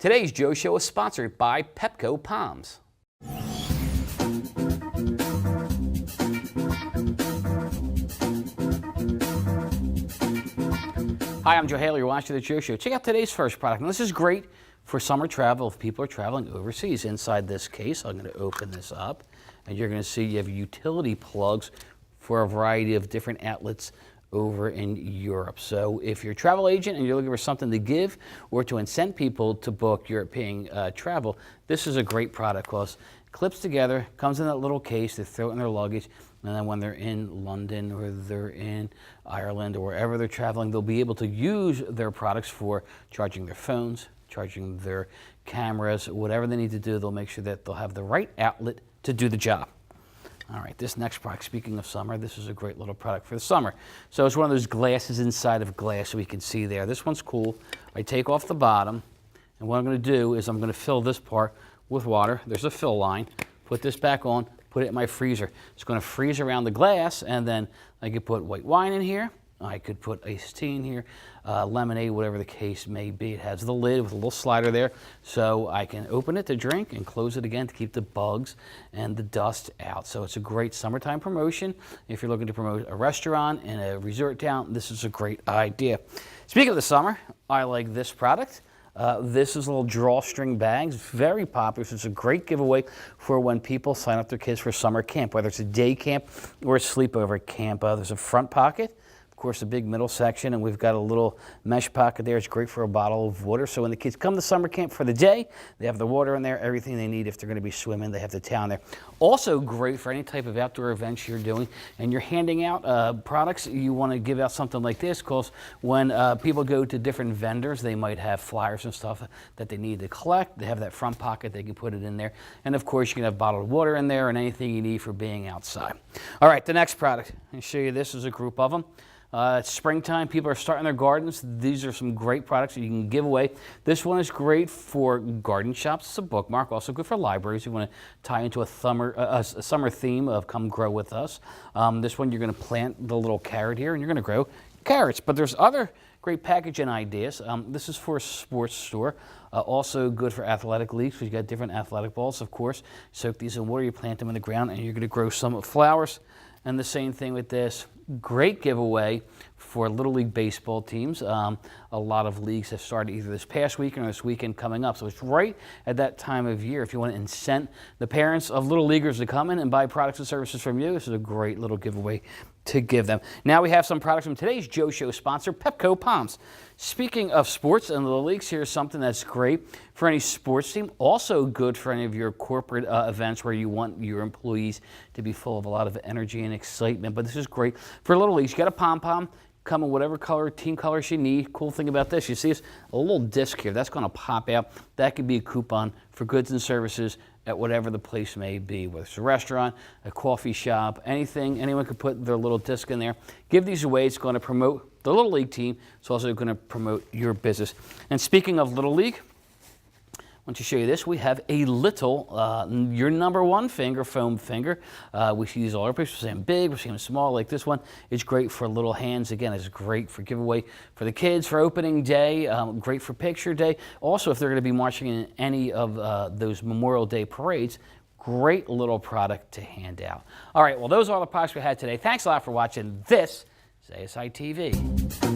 Today's Joe Show is sponsored by Pepco Palms. Hi, I'm Joe Haley. You're watching The Joe Show. Check out today's first product. Now, this is great for summer travel if people are traveling overseas. Inside this case, I'm going to open this up, and you're going to see you have utility plugs for a variety of different outlets over in Europe. So if you're a travel agent and you're looking for something to give or to incent people to book European travel, this is a great product because it clips together, comes in that little case, they throw it in their luggage, and then when they're in London or they're in Ireland or wherever they're traveling, they'll be able to use their products for charging their phones, charging their cameras, whatever they need to do. They'll make sure that they'll have the right outlet to do the job. All right, this next product, speaking of summer, this is a great little product for the summer. So it's one of those glasses inside of glass we can see there. This one's cool. I take off the bottom, and what I'm going to do is I'm going to fill this part with water. There's a fill line. Put this back on, put it in my freezer. It's going to freeze around the glass, and then I could put white wine in here. I could put iced tea in here, lemonade, whatever the case may be. It has the lid with a little slider there, so I can open it to drink and close it again to keep the bugs and the dust out. So it's a great summertime promotion. If you're looking to promote a restaurant in a resort town, this is a great idea. Speaking of the summer, I like this product. This is little drawstring bags, very popular. So it's a great giveaway for when people sign up their kids for summer camp, whether it's a day camp or a sleepover camp. There's a front pocket, of course, a big middle section, and we've got a little mesh pocket there. It's great for a bottle of water. So when the kids come to summer camp for the day, they have the water in there, everything they need. If they're going to be swimming, they have the towel in there. Also great for any type of outdoor events you're doing, and you're handing out products. You want to give out something like this because when people go to different vendors, they might have flyers and stuff that they need to collect. They have that front pocket. They can put it in there. And, of course, you can have bottled water in there and anything you need for being outside. All right, the next product. I'll show you this. Is a group of them. It's springtime. People are starting their gardens. These are some great products that you can give away. This one is great for garden shops. It's a bookmark. Also good for libraries. You want to tie into a summer theme of come grow with us. This one you're going to plant the little carrot here and you're going to grow carrots. But there's other great packaging ideas. This is for a sports store. Also good for athletic leagues. We've got different athletic balls, of course. Soak these in water. You plant them in the ground and you're going to grow some flowers. And the same thing with this. Great giveaway for Little League baseball teams. A lot of leagues have started either this past weekend or this weekend coming up. So it's right at that time of year. If you want to incent the parents of Little Leaguers to come in and buy products and services from you, this is a great little giveaway to give them. Now we have some products from today's Joe Show sponsor, Pepco Palms. Speaking of sports and Little Leagues, here's something that's great for any sports team. Also good for any of your corporate events where you want your employees to be full of a lot of energy and excitement. But this is great for Little Leagues. You got a pom-pom. Come in whatever color, team colors you need. Cool thing about this, you see this, a little disc here. That's going to pop out. That could be a coupon for goods and services at whatever the place may be, whether it's a restaurant, a coffee shop, anything. Anyone could put their little disc in there. Give these away. It's going to promote the Little League team. It's also going to promote your business. And speaking of Little League, I want to show you this. We have a little, your number one finger, foam finger. We see these all over. We're seeing big, we're seeing small like this one. It's great for little hands. Again, it's great for giveaway for the kids, for opening day, great for picture day. Also, if they're going to be marching in any of those Memorial Day parades, great little product to hand out. All right, well, those are all the products we had today. Thanks a lot for watching. This is ASI TV.